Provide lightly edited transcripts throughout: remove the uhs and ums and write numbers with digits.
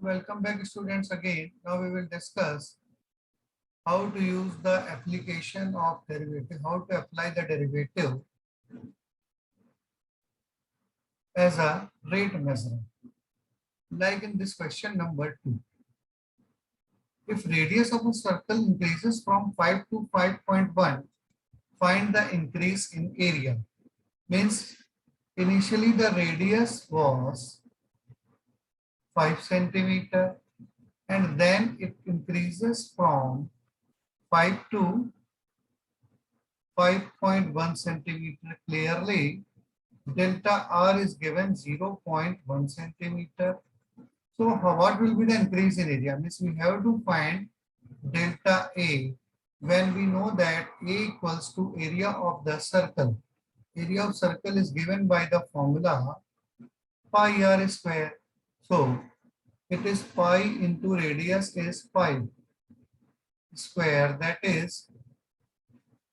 Welcome back students again. Now we will discuss how to use the application of derivative, how to apply the derivative as a rate measure. Like in this question number 2. If radius of a circle increases from 5 to 5.1, find the increase in area. Means initially the radius was 5 centimeter and then it increases from 5 to 5.1 centimeter. Clearly, delta R is given 0.1 centimeter. So what will be the increase in area? Means we have to find delta A when we know that A equals to area of the circle. Area of circle is given by the formula pi r square. So it is pi into radius is 5 square, that is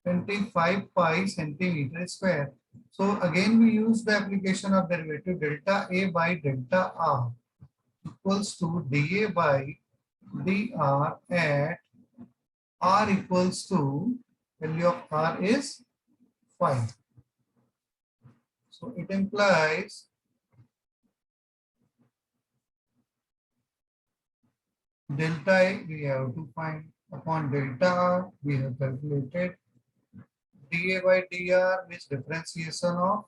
25 pi centimeter square. So again we use the application of derivative delta A by delta R equals to dA by dr at R equals to value of R is 5. So it implies delta A we have to find upon delta R we have calculated dA by dr means differentiation of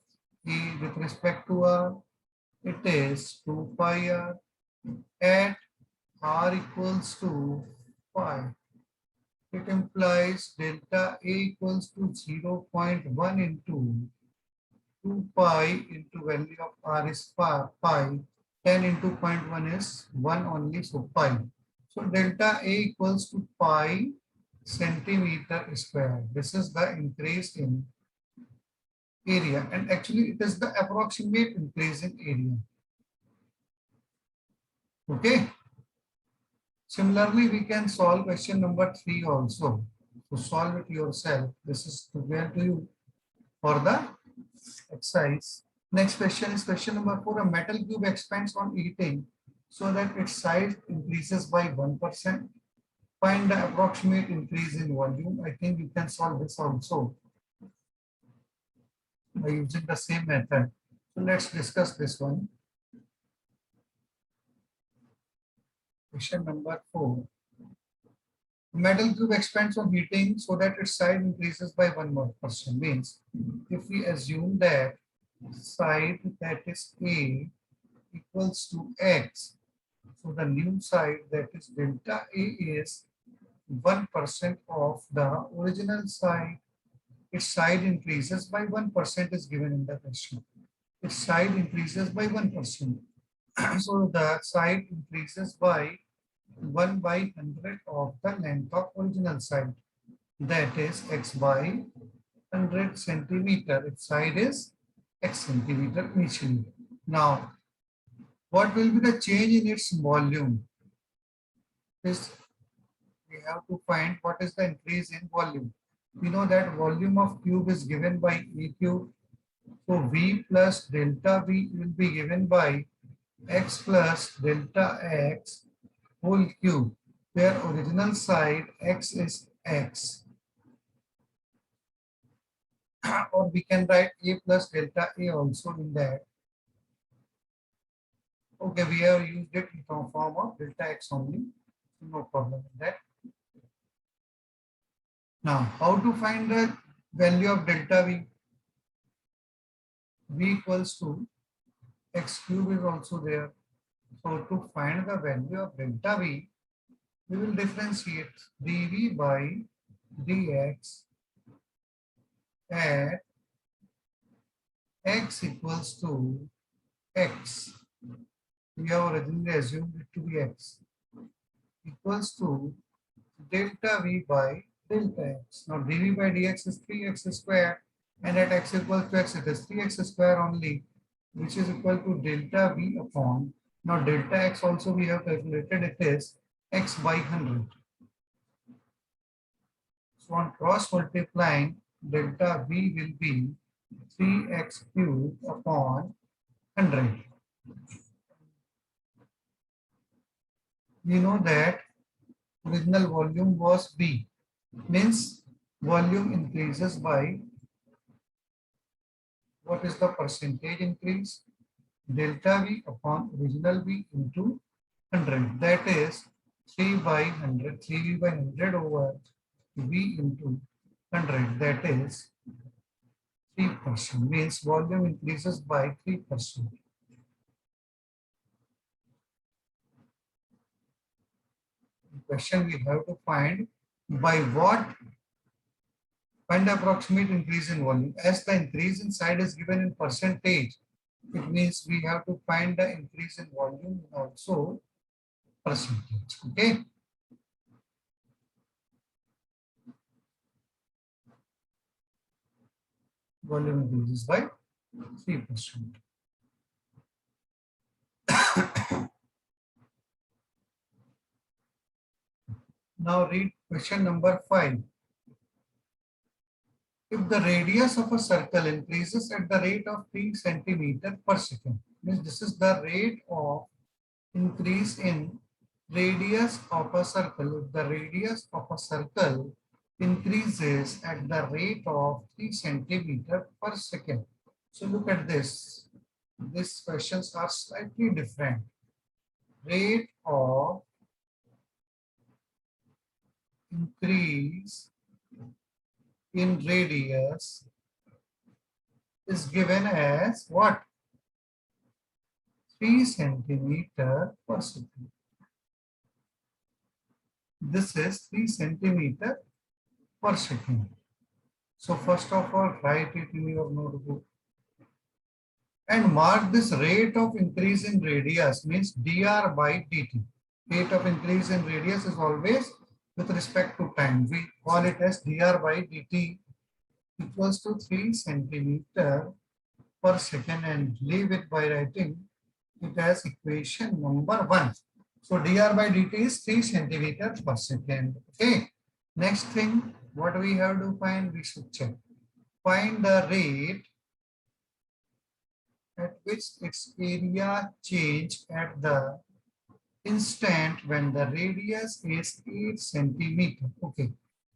A with respect to R. It is 2 pi R at R equals to 5. It implies delta A equals to 0.1 into 2 pi into value of R is pi. 10 into 0.1 is 1 only, so pi. So delta A equals to pi centimeter square. This is the increase in area, and actually it is the approximate increase in area. Okay. Similarly, we can solve question number 3 also. To solve it yourself. This is given to you for the exercise. Next question is question number 4. A metal cube expands on heating so that its size increases by 1%. Find the approximate increase in volume. I think you can solve this also by using the same method. So let's discuss this one. Question number 4. Metal cube expands on heating so that its side increases by 1%. Means if we assume that side, that is A, equals to X, so the new side, that is delta A, is 1% of the original side. Its side increases by 1% is given in the question. Its side increases by 1%. So the side increases by 1 by 100 of the length of original side, that is x by 100 centimeter. Its side is x centimeter initially. Now, what will be the change in its volume? This we have to find what is the increase in volume. We know that volume of cube is given by A cube. So V plus delta V will be given by x plus delta x whole cube, where original side x is x. Or we can write A plus delta A also in that. Okay, we have used it in the form of delta x only. No problem in that. Now, how to find the value of delta V? V equals to x cube is also there. So to find the value of delta V, we will differentiate dV by dx at x equals to x. We have originally assumed it to be x equals to delta V by delta x. Now dV by dx is 3x square, and at x equals to x it is 3x square only, which is equal to delta V upon. Now delta x also we have calculated, it is x by 100. So on cross multiplying, delta V will be 3x cubed upon 100. we know that original volume was B, means volume increases by, what is the percentage increase? Delta V upon original V into 100. That is 3 by 100, 3V by 100 over V into 100. That is 3%, means volume increases by 3%. Question we have to find by what, find the approximate increase in volume. As the increase in side is given in percentage, it means we have to find the increase in volume and also percentage. Okay. Volume increases by 3%. Now read question number 5. If the radius of a circle increases at the rate of 3 centimeter per second, means this is the rate of increase in radius of a circle. If the radius of a circle increases at the rate of 3 centimeter per second. So look at this. These questions are slightly different. Rate of increase in radius is given as what? 3 centimeter per second. This is 3 centimeter per second. So first of all, write it in your notebook and mark this rate of increase in radius, means dr by dt. Rate of increase in radius is always with respect to time. We call it as dr by dt equals to 3 centimeter per second and leave it by writing it as equation number 1. So dr by dt is 3 centimeter per second. Okay. Next thing, what we have to find, we should check. Find the rate at which its area change at the instant when the radius is 8 centimeter. Okay.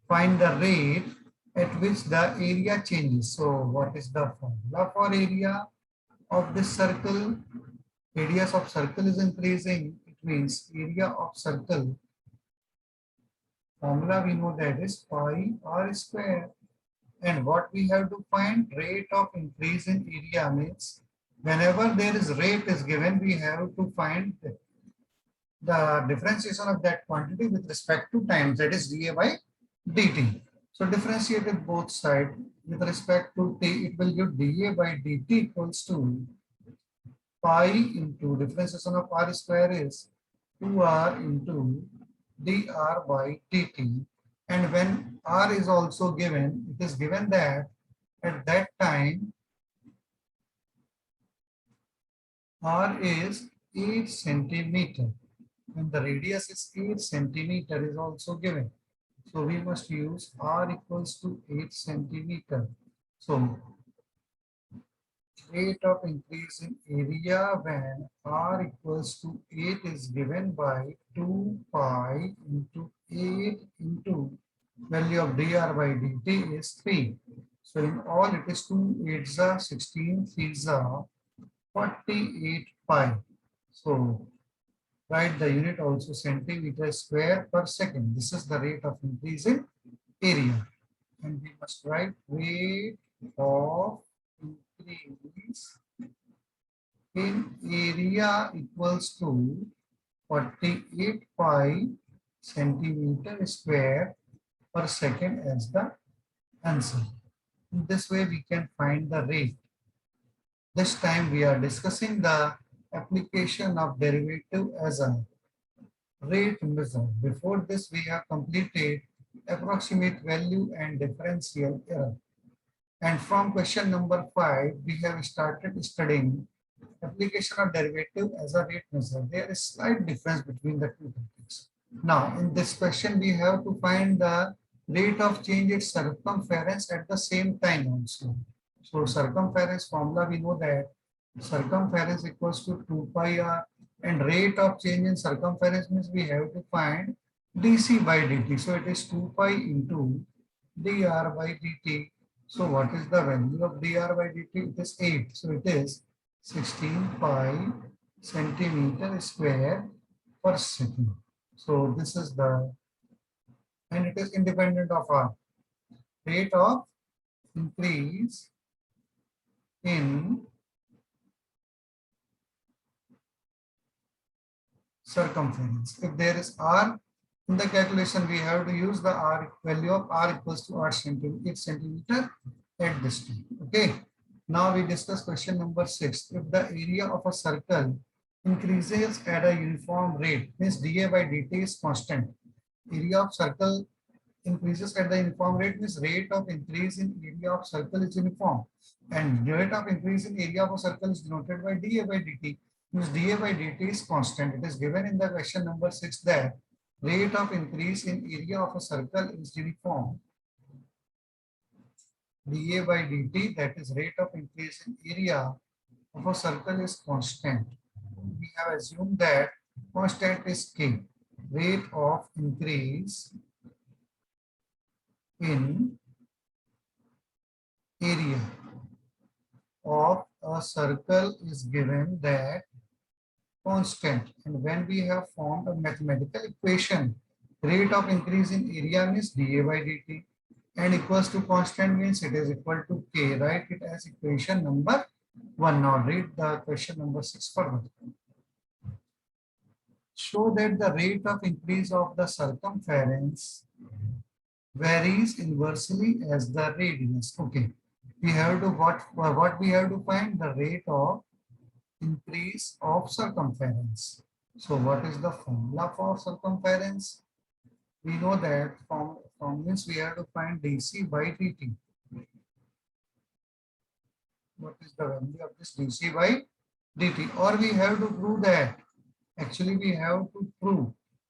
Find the rate at which the area changes. So what is the formula for area of this circle? Radius of circle is increasing. It means area of circle. Formula we know that is pi r square. And what we have to find, rate of increase in area, means whenever there is rate is given, we have to find the differentiation of that quantity with respect to time, that is dA by dt. So differentiated both sides with respect to t, it will give dA by dt equals to pi into differentiation of r square is 2r into dr by dt. And when r is also given, it is given that at that time r is 8 centimeter and the radius is 8 centimeter is also given. So we must use r equals to 8 centimeter. So rate of increase in area when r equals to 8 is given by 2 pi into 8 into value of dr by dt is 3. So in all it is 2 8s are 16, 3s are 48 pi. So write the unit also centimeter square per second. This is the rate of increase in area. And we must write rate of increase in area equals to 48 pi centimeter square per second as the answer. In this way we can find the rate. This time we are discussing the application of derivative as a rate measure. Before this we have completed approximate value and differential error. And from question number 5 we have started studying application of derivative as a rate measure. There is slight difference between the two topics. Now in this question we have to find the rate of change its circumference at the same time also. So circumference formula we know that circumference equals to 2 pi r And rate of change in circumference means we have to find dc by dt. So it is 2 pi into dr by dt. So what is the value of dr by dt? It is 8. So it is 16 pi centimeter square per second. So this is the, and it is independent of r. Rate of increase in circumference. If there is r in the calculation, we have to use the r value of r equals to 8 centimeter at this time. Okay. Now we discuss question number 6. If the area of a circle increases at a uniform rate, means dA by dt is constant. Area of circle increases at the uniform rate means rate of increase in area of circle is uniform, and rate of increase in area of a circle is denoted by dA by dt. Means dA by dt is constant. It is given in the question number 6 that rate of increase in area of a circle is uniform. dA by dt, that is rate of increase in area of a circle, is constant. We have assumed that constant is k. Rate of increase in area of a circle is given that constant, and when we have formed a mathematical equation, rate of increase in area means dA by dt, and equals to constant means it is equal to k. Write it as equation number 1. Now read the question number 6 further. Show that the rate of increase of the circumference varies inversely as the radius. Okay, we have to what we have to find the rate of increase of circumference. So what is the formula for circumference? We know that from this we have to find dc by dt. What is the value of this dc by dt? Or we have to prove that. Actually we have to prove,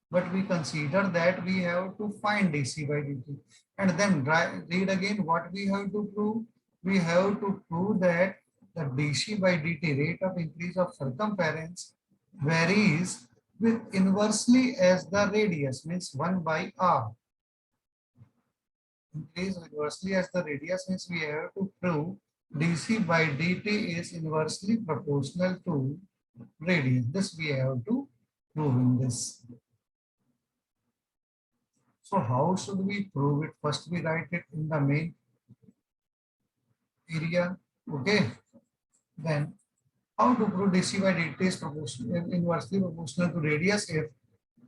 but we consider that we have to find dc by dt. And then read again what we have to prove. We have to prove that the dc by dt, rate of increase of circumference, varies with inversely as the radius, means 1 by r. Increase inversely as the radius means we have to prove dc by dt is inversely proportional to radius. This we have to prove in this. So how should we prove it? First we write it in the main area. Okay. Then how to prove dc by dt is inversely proportional to radius if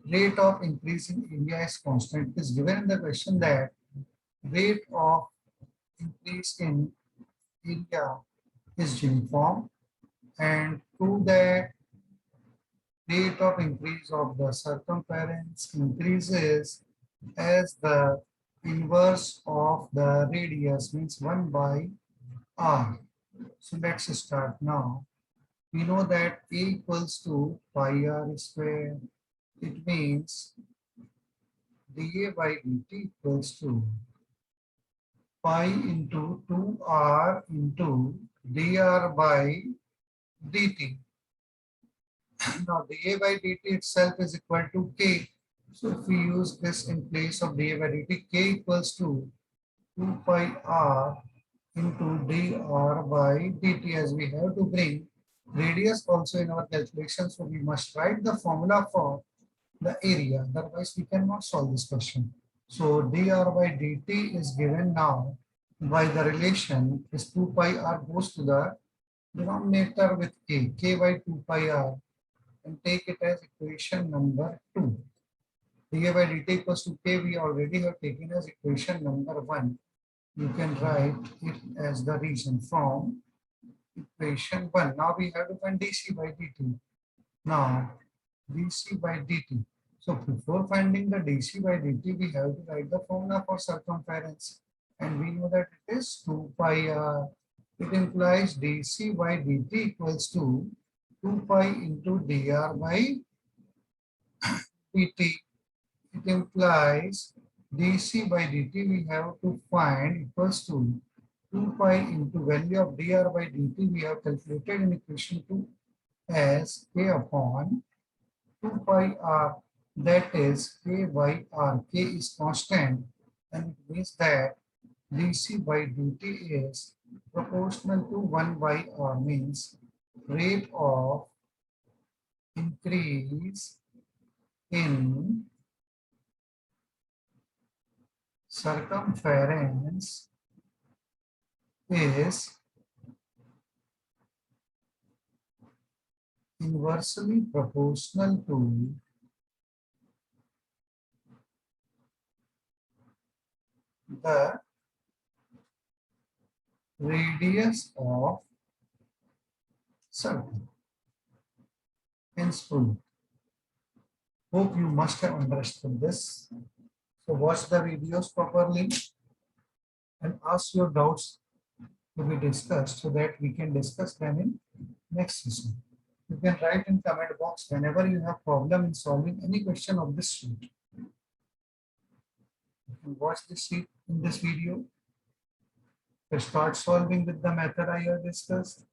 rate of increase in area is constant? It is given in the question that rate of increase in area is uniform, and prove that rate of increase of the circumference increases as the inverse of the radius, means 1 by r. So let's start now. We know that a equals to pi r square. It means dA by dt equals to pi into 2r into dr by dt. Now dA by dt itself is equal to k. So if we use this in place of dA by dt, k equals to 2 pi r into dr by dt, as we have to bring radius also in our calculation. So we must write the formula for the area. Otherwise we cannot solve this question. So dr by dt is given now by the relation is 2 pi r goes to the denominator with k by 2 pi r, and take it as equation number 2. dA by dt equals to k we already have taken as equation number 1. You can write it as the reason from equation 1. Now we have to find dc by dt. Now dc by dt. So before finding the dc by dt, we have to write the formula for circumference, and we know that it is 2 pi r. It implies dc by dt equals to 2 pi into dr by dt. It implies dc by dt we have to find equals to 2 pi into value of dr by dt we have calculated in equation 2 as k upon 2 pi r, that is k by r. K is constant, and it means that dc by dt is proportional to 1 by r, means rate of increase in circumference is inversely proportional to the radius of circle. Hence proved. Hope you must have understood this. So watch the videos properly and ask your doubts to be discussed so that we can discuss them in next session. You can write in comment box whenever you have problem in solving any question of this sheet. You can watch this sheet in this video. So start solving with the method I have discussed.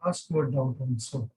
Ask your doubt also.